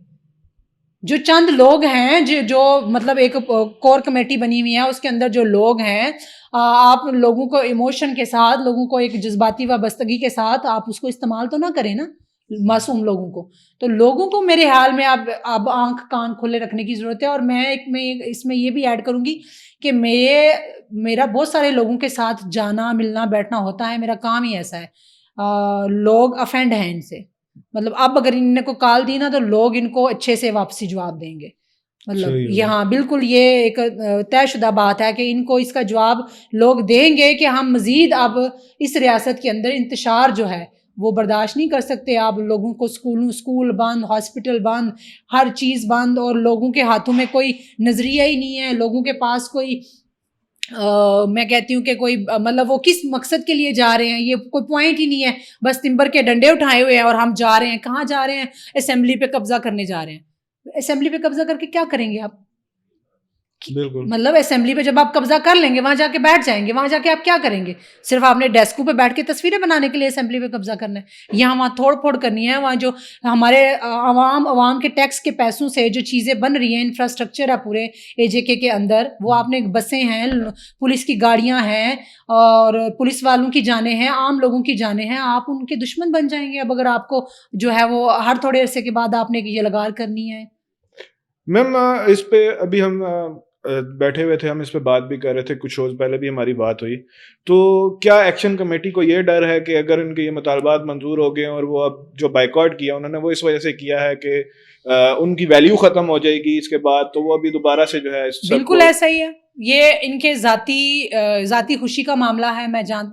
[SPEAKER 1] جو چند لوگ ہیں جو مطلب ایک کور کمیٹی بنی ہوئی ہے, اس کے اندر جو لوگ ہیں, آپ لوگوں کو ایموشن کے ساتھ, لوگوں کو ایک جذباتی وابستگی کے ساتھ آپ اس کو استعمال تو نہ کریں نا معصوم لوگوں کو. تو لوگوں کو میرے حال میں اب آنکھ کان کھلے رکھنے کی ضرورت ہے. اور میں اس میں یہ بھی ایڈ کروں گی کہ میرا بہت سارے لوگوں کے ساتھ جانا ملنا بیٹھنا ہوتا ہے, میرا کام ہی ایسا ہے. لوگ افینڈ ہیں ان سے, مطلب اب اگر ان نے کو کال دی نا تو لوگ ان کو اچھے سے واپسی جواب دیں گے. مطلب یہاں بالکل یہ ایک طے شدہ بات ہے کہ ان کو اس کا جواب لوگ دیں گے کہ ہم مزید اب اس ریاست کے اندر انتشار جو ہے وہ برداشت نہیں کر سکتے. آپ لوگوں کو اسکول بند, ہاسپٹل بند, ہر چیز بند, اور لوگوں کے ہاتھوں میں کوئی نظریہ ہی نہیں ہے, لوگوں کے پاس کوئی میں کہتی ہوں کہ کوئی مطلب وہ کس مقصد کے لیے جا رہے ہیں یہ کوئی پوائنٹ ہی نہیں ہے. بس تمبر کے ڈنڈے اٹھائے ہوئے ہیں اور ہم جا رہے ہیں. کہاں جا رہے ہیں؟ اسمبلی پہ قبضہ کرنے جا رہے ہیں. اسمبلی پہ قبضہ کر کے کیا کریں گے آپ؟
[SPEAKER 2] بالکل,
[SPEAKER 1] مطلب اسمبلی پہ جب آپ قبضہ کر لیں گے, وہاں جا کے بیٹھ جائیں گے, وہاں جا کے آپ کیا کریں گے؟ صرف آپ نے ڈیسکوں پہ بیٹھ کے تصویریں بنانے کے لیے اسمبلی پہ قبضہ کرنا ہے؟ یہاں وہاں تھوڑ پھوڑ کرنی ہے. وہاں جو ہمارے عوام کے ٹیکس کے پیسوں سے جو چیزیں بن رہی ہیں, انفراسٹرکچر ہے پورے AJK کے اندر, وہ آپ نے بسیں ہیں, پولیس کی گاڑیاں ہیں, اور پولیس والوں کی جانیں ہیں, عام لوگوں کی جانیں ہیں, آپ ان کے دشمن بن جائیں گے اب اگر آپ کو جو ہے وہ ہر تھوڑے عرصے کے بعد آپ نے یہ لگار کرنی ہے.
[SPEAKER 2] میم اس پہ ابھی ہم بیٹھے ہوئے تھے, ہم اس پہ بات بھی کر رہے تھے, کچھ روز پہلے بھی ہماری بات ہوئی. تو کیا ایکشن کمیٹی کو یہ ڈر ہے کہ اگر ان کے یہ مطالبات منظور ہو گئے اور وہ اب جو بائیکاٹ کیا انہوں نے وہ اس وجہ سے کیا ہے کہ ان کی ویلیو ختم ہو جائے گی اس کے بعد, تو وہ ابھی دوبارہ سے جو ہے
[SPEAKER 1] بالکل ایسا ہی ہے. یہ ان کے ذاتی خوشی کا معاملہ ہے,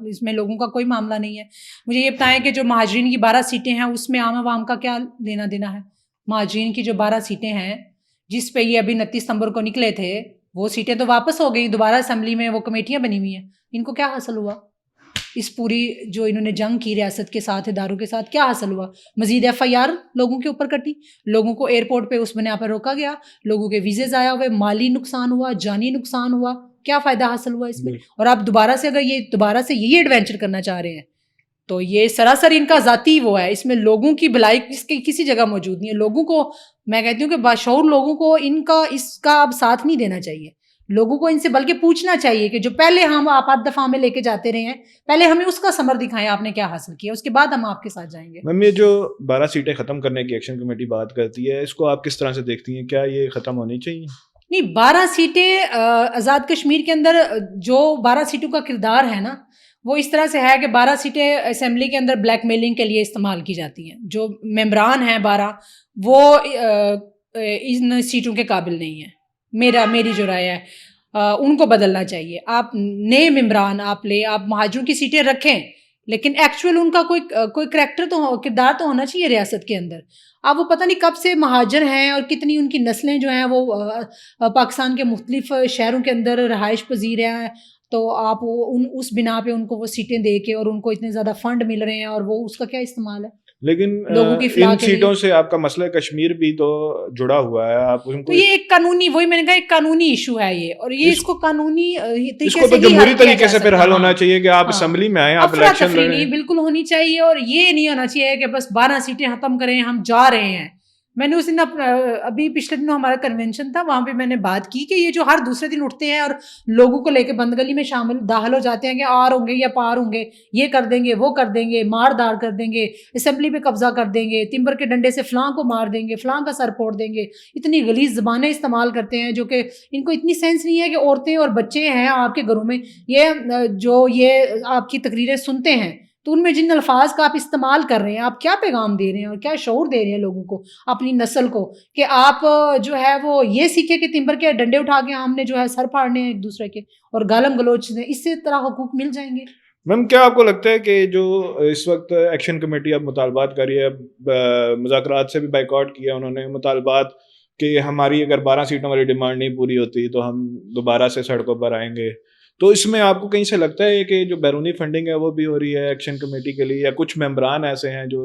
[SPEAKER 1] اس میں لوگوں کا کوئی معاملہ نہیں ہے. مجھے یہ بتائیں کہ جو مہاجرین کی 12 سیٹیں ہیں اس میں عام عوام کا کیا لینا دینا ہے؟ مہاجرین کی جو 12 سیٹیں ہیں جس پہ یہ ابھی 29 ستمبر کو نکلے تھے, وہ سیٹیں تو واپس ہو گئیں, دوبارہ اسمبلی میں وہ کمیٹیاں بنی ہوئی ہیں. ان کو کیا حاصل ہوا؟ اس پوری جو انہوں نے جنگ کی ریاست کے ساتھ, اداروں کے ساتھ, کیا حاصل ہوا؟ مزید FIR لوگوں کے اوپر کٹی, لوگوں کو ایئرپورٹ پہ اس بنا پر روکا گیا, لوگوں کے ویزے ضائع ہوئے, مالی نقصان ہوا, جانی نقصان ہوا. کیا فائدہ حاصل ہوا اس میں؟ اور آپ دوبارہ سے اگر یہ دوبارہ سے یہی ایڈوینچر کرنا چاہ رہے ہیں تو یہ سراسر ان کا ذاتی وہ ہے, اس میں لوگوں کی بھلائی کسی جگہ موجود نہیں ہے. لوگوں کو میں کہتی ہوں کہ باشعور لوگوں کو اس کا اب ساتھ نہیں دینا چاہیے. لوگوں کو ان سے بلکہ پوچھنا چاہیے کہ جو پہلے ہم آپات دفاع میں لے کے جاتے رہے ہیں, پہلے ہمیں اس کا ثمر دکھائیں, آپ نے کیا حاصل کیا, اس کے بعد ہم آپ کے ساتھ جائیں گے.
[SPEAKER 2] میم یہ جو 12 سیٹیں ختم کرنے کی ایکشن کمیٹی بات کرتی ہے, اس کو آپ کس طرح سے دیکھتی ہیں؟ کیا یہ ختم ہونی چاہیے؟
[SPEAKER 1] نہیں, 12 سیٹیں آزاد کشمیر کے اندر جو 12 سیٹوں کا کردار ہے نا, وہ اس طرح سے ہے کہ 12 سیٹیں اسمبلی کے اندر بلیک میلنگ کے لیے استعمال کی جاتی ہیں. جو ممبران ہیں 12 وہ ان سیٹوں کے قابل نہیں ہیں. میری جو رائے ہے ان کو بدلنا چاہیے. آپ نئے ممبران آپ مہاجروں کی سیٹیں رکھیں, لیکن ایکچوئل ان کا کوئی کردار تو ہونا چاہیے ریاست کے اندر. اب وہ پتہ نہیں کب سے مہاجر ہیں اور کتنی ان کی نسلیں جو ہیں وہ پاکستان کے مختلف شہروں کے اندر رہائش پذیر ہیں, تو آپ اس بنا پہ ان کو وہ سیٹیں دے کے, اور ان کو اتنے زیادہ فنڈ مل رہے ہیں, اور وہ اس کا کیا استعمال ہے؟
[SPEAKER 2] لیکن ان سیٹوں سے آپ کا مسئلہ کشمیر بھی تو جڑا ہوا ہے. آپ
[SPEAKER 1] تو یہ ایک قانونی, وہی میں نے کہا ایک قانونی ایشو ہے یہ, اور یہ اس کو قانونی
[SPEAKER 2] اس کو تو جمہوری طریقے سے پھر حل ہونا چاہیے کہ آپ اسمبلی میں آئیں, آپ الیکشن لڑیں.
[SPEAKER 1] بالکل ہونی چاہیے, اور یہ نہیں ہونا چاہیے کہ بس 12 سیٹیں ختم کریں ہم جا رہے ہیں. میں نے اس دن ابھی پچھلے دنوں ہمارا کنونشن تھا, وہاں پہ میں نے بات کی کہ یہ جو ہر دوسرے دن اٹھتے ہیں اور لوگوں کو لے کے بند گلی میں داخل ہو جاتے ہیں کہ آر ہوں گے یا پار ہوں گے, یہ کر دیں گے, وہ کر دیں گے, مار دار کر دیں گے, اسمبلی پہ قبضہ کر دیں گے, تمبر کے ڈنڈے سے فلاں کو مار دیں گے, فلاں کا سر پھوڑ دیں گے, اتنی غلیظ زبانیں استعمال کرتے ہیں جو کہ ان کو اتنی سینس نہیں ہے کہ عورتیں اور بچے ہیں آپ کے گھروں میں, یہ آپ کی تقریریں سنتے ہیں تو ان میں جن الفاظ کا آپ استعمال کر رہے ہیں, آپ کیا پیغام دے رہے ہیں اور کیا شعور دے رہے ہیں لوگوں کو, اپنی نسل کو, کہ آپ جو ہے وہ یہ سیکھے کہ تمبر کے ڈنڈے اٹھا کے ہم نے جو ہے سر پھاڑنے ہیں ایک دوسرے کے, اور گالم گلوچ نے, اس سے طرح حقوق مل جائیں گے.
[SPEAKER 2] میم کیا آپ کو لگتا ہے کہ جو اس وقت ایکشن کمیٹی اب مطالبات کر رہی ہے, مذاکرات سے بھی بائیکاٹ کیا انہوں نے, مطالبات کہ ہماری اگر 12 سیٹوں والی ڈیمانڈ نہیں پوری ہوتی تو ہم دوبارہ سے سڑکوں پر آئیں گے, تو اس میں آپ کو کہیں سے لگتا ہے کہ جو بیرونی فنڈنگ ہے وہ بھی ہو رہی ہے ایکشن کمیٹی کے لیے، یا کچھ ممبران ایسے ہیں جو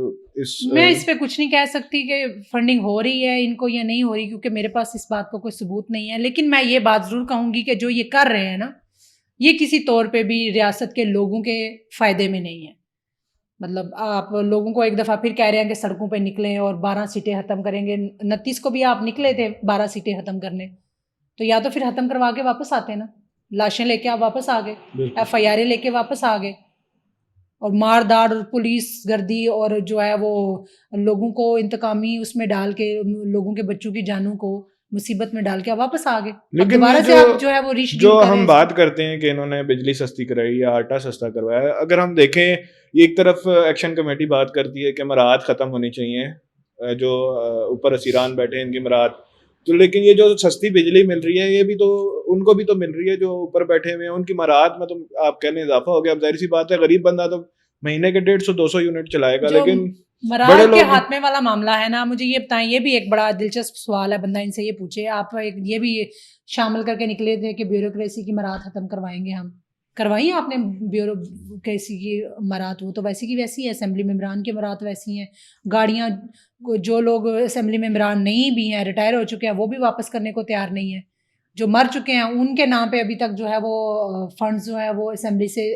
[SPEAKER 1] میں اس پہ کچھ نہیں کہہ سکتی کہ فنڈنگ ہو رہی ہے ان کو یا نہیں ہو رہی، کیونکہ میرے پاس اس بات کا کوئی ثبوت نہیں ہے. لیکن میں یہ بات ضرور کہوں گی کہ جو یہ کر رہے ہیں نا، یہ کسی طور پہ بھی ریاست کے لوگوں کے فائدے میں نہیں ہے. مطلب آپ لوگوں کو ایک دفعہ پھر کہہ رہے ہیں کہ سڑکوں پہ نکلیں اور 12 سیٹیں ختم کریں گے. 29 کو بھی آپ نکلے تھے 12 سیٹیں ختم کرنے، تو یا تو پھر ختم کروا کے واپس آتے نا، لاشیں لے کے آپ واپس آ گئے، FIR لے کے واپس آ گئے، اور مار داڑ پولیس گردی اور جو ہے وہ لوگوں کو انتقامی اس میں ڈال کے لوگوں کے بچوں کی جانوں کو مصیبت میں ڈال کے واپس آ گئے.
[SPEAKER 2] لیکن
[SPEAKER 1] دوبارہ سے آپ جو ہے وہ
[SPEAKER 2] جو ہم بات کرتے ہیں کہ انہوں نے بجلی سستی کرائی یا آٹا سستا کروایا، اگر ہم دیکھیں یہ ایک طرف ایکشن کمیٹی بات کرتی ہے کہ مراعات ختم ہونی چاہیے، جو اوپر اسیران بیٹھے ہیں ان کی مراعات، تو لیکن یہ جو سستی بجلی مل رہی ہے یہ بھی تو ان کو بھی تو مل رہی ہے جو اوپر بیٹھے ہوئے ہیں، ان کی مراعات میں تو آپ کہہ لیں اضافہ ہو گیا. اب ظاہر سی بات ہے غریب بندہ تو مہینے کے 150-200 یونٹ چلائے گا، لیکن
[SPEAKER 1] مراعات کے خاتمے والا معاملہ ہے نا. مجھے یہ بتائیں، یہ بھی ایک بڑا دلچسپ سوال ہے، بندہ ان سے یہ پوچھے. آپ یہ بھی شامل کر کے نکلے تھے کہ بیوروکریسی کی مراعات ختم کروائیں گے. ہم کروائی آپ نے بیوروکریسی کی مراعات؟ وہ تو ویسی کی ویسی ہے. اسمبلی ممبران کی مراعات ویسی ہیں. گاڑیاں جو لوگ اسمبلی ممبران نہیں بھی ہیں، ریٹائر ہو چکے ہیں، وہ بھی واپس کرنے کو تیار نہیں ہیں. جو مر چکے ہیں ان کے نام پہ ابھی تک جو ہے وہ فنڈز جو ہے وہ اسمبلی سے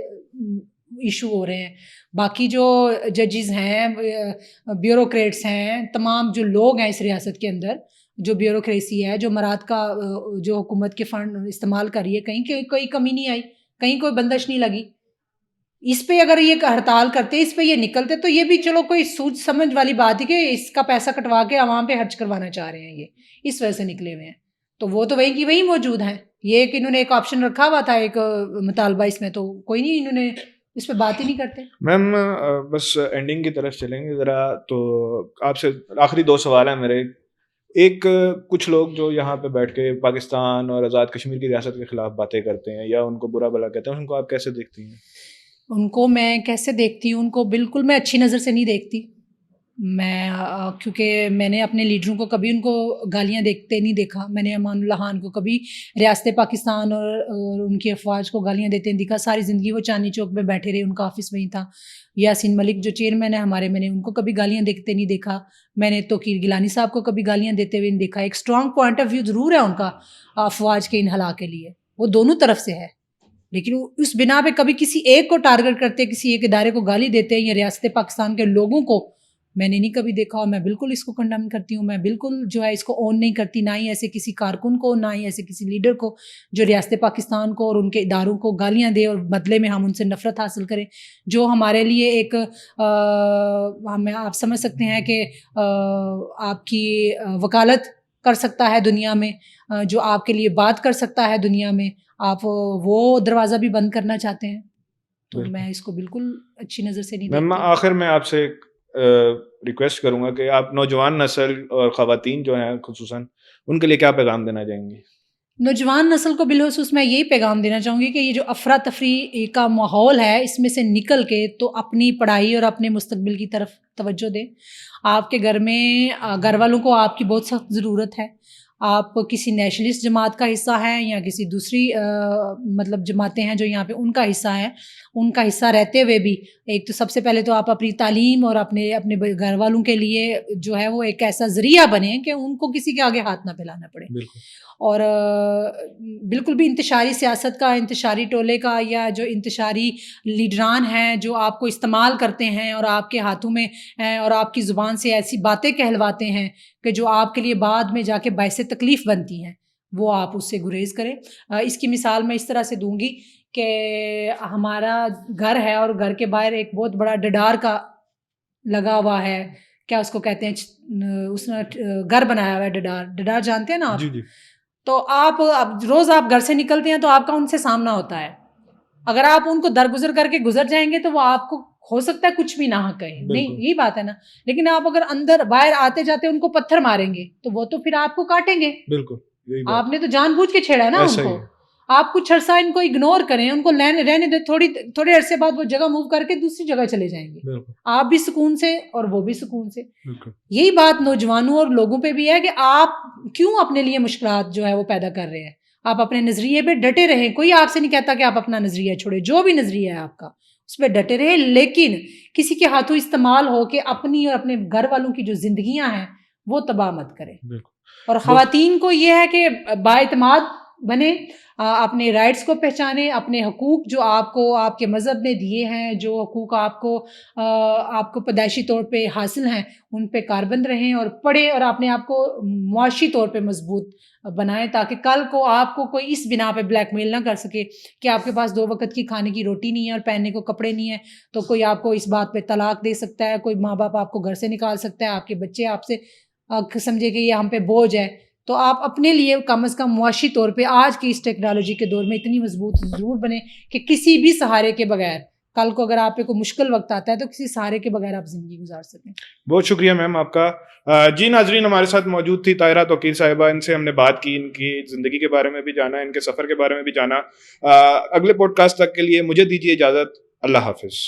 [SPEAKER 1] ایشو ہو رہے ہیں. باقی جو ججز ہیں، بیوروکریٹس ہیں، تمام جو لوگ ہیں اس ریاست کے اندر، جو بیوروکریسی ہے، جو مراعات کا جو حکومت کے فنڈ استعمال کر رہی ہے، کہیں کوئی کمی نہیں آئی، کہیں کوئی بندش نہیں لگی. اس پہ اگر یہ ہڑتال کرتے، اس پہ یہ نکلتے، تو یہ بھی چلو کوئی سوچ سمجھ والی بات ہے کہ اس کا پیسہ کٹوا کے عوام پہ خرچ کروانا چاہ رہے ہیں، یہ اس وجہ سے نکلے ہوئے ہیں. تو وہ تو وہی کی وہی موجود ہیں. یہ کہ انہوں نے ایک آپشن رکھا ہوا تھا، ایک مطالبہ، اس میں تو کوئی نہیں، انہوں نے اس پہ بات ہی نہیں کرتے.
[SPEAKER 2] میم بس اینڈنگ کی طرف چلیں گے ذرا، تو آپ سے آخری 2 سوال ہیں میرے. ایک، کچھ لوگ جو یہاں پہ بیٹھ کے پاکستان اور آزاد کشمیر کی ریاست کے خلاف باتیں کرتے ہیں یا ان کو برا بھلا کہتے ہیں، ان کو آپ کیسے دیکھتی ہیں؟
[SPEAKER 1] ان کو میں کیسے دیکھتی ہوں؟ ان کو بالکل میں اچھی نظر سے نہیں دیکھتی. میں کیونکہ میں نے اپنے لیڈروں کو کبھی ان کو گالیاں دیکھتے نہیں دیکھا. میں نے امان اللہ خان کو کبھی ریاست پاکستان اور ان کی افواج کو گالیاں دیتے نہیں دیکھا. ساری زندگی وہ چاندنی چوک میں بیٹھے رہے، ان کا آفس وہیں تھا. یاسین ملک جو چیئرمین ہے ہمارے، میں نے ان کو کبھی گالیاں دیکھتے نہیں دیکھا. میں نے توقیر گیلانی صاحب کو کبھی گالیاں دیتے ہوئے نہیں دیکھا. ایک اسٹرانگ پوائنٹ آف ویو ضرور ہے ان کا افواج کے انحلا کے لیے، وہ دونوں طرف سے ہے، لیکن اس بنا پہ کبھی کسی ایک کو ٹارگٹ کرتے، کسی ایک ادارے کو گالی دیتے یا ریاست پاکستان کے لوگوں کو میں نے نہیں کبھی دیکھا. اور میں بالکل اس کو کنڈم کرتی ہوں. میں بالکل جو ہے اس کو اون نہیں کرتی، نہ ہی ایسے کسی کارکن کو، نہ ہی ایسے کسی لیڈر کو جو ریاست پاکستان کو اور ان کے اداروں کو گالیاں دے اور بدلے میں ہم ان سے نفرت حاصل کریں. جو ہمارے لیے ایک ہمیں آپ سمجھ سکتے ہیں کہ آپ کی وکالت کر سکتا ہے دنیا میں، جو آپ کے لیے بات کر سکتا ہے دنیا میں، آپ وہ دروازہ بھی بند کرنا چاہتے ہیں. تو میں اس کو بالکل اچھی نظر سے نہیں دیکھتی.
[SPEAKER 2] میں آخر میں آپ سے ریکویسٹ کروں گا کہ آپ نوجوان نسل اور خواتین جو ہیں خصوصاً، ان کے لیے کیا پیغام دینا چاہیں گی؟
[SPEAKER 1] نوجوان نسل کو بالخصوص میں یہی پیغام دینا چاہوں گی کہ یہ جو افراتفری کا ماحول ہے، اس میں سے نکل کے تو اپنی پڑھائی اور اپنے مستقبل کی طرف توجہ دیں. آپ کے گھر میں گھر والوں کو آپ کی بہت سخت ضرورت ہے. آپ کسی نیشنلسٹ جماعت کا حصہ ہیں یا کسی دوسری مطلب جماعتیں ہیں جو یہاں پہ ان کا حصہ ہے، ان کا حصہ رہتے ہوئے بھی ایک تو سب سے پہلے تو آپ اپنی تعلیم اور اپنے گھر والوں کے لیے جو ہے وہ ایک ایسا ذریعہ بنیں کہ ان کو کسی کے آگے ہاتھ نہ پھیلانا پڑے.
[SPEAKER 2] بالکل. اور
[SPEAKER 1] بالکل بھی انتشاری سیاست کا، انتشاری ٹولے کا، یا جو انتشاری لیڈران ہیں جو آپ کو استعمال کرتے ہیں اور آپ کے ہاتھوں میں ہیں اور آپ کی زبان سے ایسی باتیں کہلواتے ہیں کہ جو آپ کے لیے بعد میں جا کے باعث تکلیف بنتی ہیں، وہ آپ اس سے گریز کریں. اس کی مثال میں اس طرح سے دوں گی کہ ہمارا گھر ہے اور گھر کے باہر ایک بہت بڑا ڈڈار کا لگا ہوا ہے، کیا اس کو کہتے ہیں، اس نے گھر بنایا ہوا ہے. ڈڈار جانتے ہیں نا آپ؟
[SPEAKER 2] جی.
[SPEAKER 1] تو آپ اب روز آپ گھر سے نکلتے ہیں تو آپ کا ان سے سامنا ہوتا ہے. اگر آپ ان کو درگزر کر کے گزر جائیں گے تو وہ آپ کو ہو سکتا ہے کچھ بھی نہ کہیں، نہیں، یہی بات ہے نا. لیکن آپ اگر اندر باہر آتے جاتے ان کو پتھر ماریں گے تو وہ تو پھر آپ کو کاٹیں گے.
[SPEAKER 2] بالکل،
[SPEAKER 1] آپ نے تو جان بوجھ کے چھیڑا نا ان کو. آپ کچھ عرصہ ان کو اگنور کریں، ان کو رہنے دیں، تھوڑے عرصے بعد وہ جگہ موو کر کے دوسری جگہ چلے جائیں گے. آپ بھی سکون سے اور وہ بھی سکون سے. یہی بات نوجوانوں اور لوگوں پہ بھی ہے کہ آپ کیوں اپنے لیے مشکلات جو ہے وہ پیدا کر رہے ہیں. آپ اپنے نظریے پہ ڈٹے رہیں. کوئی آپ سے نہیں کہتا کہ آپ اپنا نظریہ چھوڑیں, جو بھی نظریہ ہے آپ کا اس پہ ڈٹے رہیں, لیکن کسی کے ہاتھوں استعمال ہو کے اپنی اور اپنے گھر والوں کی جو زندگیاں ہیں وہ تباہ مت کریں. اور خواتین کو یہ ہے کہ بااعتماد بنے, اپنے رائٹس کو پہچانیں, اپنے حقوق جو آپ کو آپ کے مذہب نے دیے ہیں, جو حقوق آپ کو پیدائشی طور پہ حاصل ہیں, ان پہ کاربند رہیں اور پڑھیں, اور اپنے آپ کو معاشی طور پہ مضبوط بنائیں, تاکہ کل کو آپ کو کوئی اس بنا پہ بلیک میل نہ کر سکے کہ آپ کے پاس 2 وقت کی کھانے کی روٹی نہیں ہے اور پہننے کو کپڑے نہیں ہیں, تو کوئی آپ کو اس بات پہ طلاق دے سکتا ہے, کوئی ماں باپ آپ کو گھر سے نکال سکتا ہے, آپ کے بچے آپ سے سمجھے کہ یہ ہم پہ بوجھ ہے. تو آپ اپنے لیے کم از کم معاشی طور پہ آج کی اس ٹیکنالوجی کے دور میں اتنی مضبوط ضرور بنے کہ کسی بھی سہارے کے بغیر کل کو اگر آپ پہ کوئی مشکل وقت آتا ہے تو کسی سہارے کے بغیر آپ زندگی گزار سکیں.
[SPEAKER 2] بہت شکریہ میم آپ کا. جی ناظرین, ہمارے ساتھ موجود تھی طاہرہ توقیر صاحبہ, ان سے ہم نے بات کی, ان کی زندگی کے بارے میں بھی جانا, ان کے سفر کے بارے میں بھی جانا. اگلے پوڈ کاسٹ تک کے لیے مجھے دیجیے اجازت. اللہ حافظ.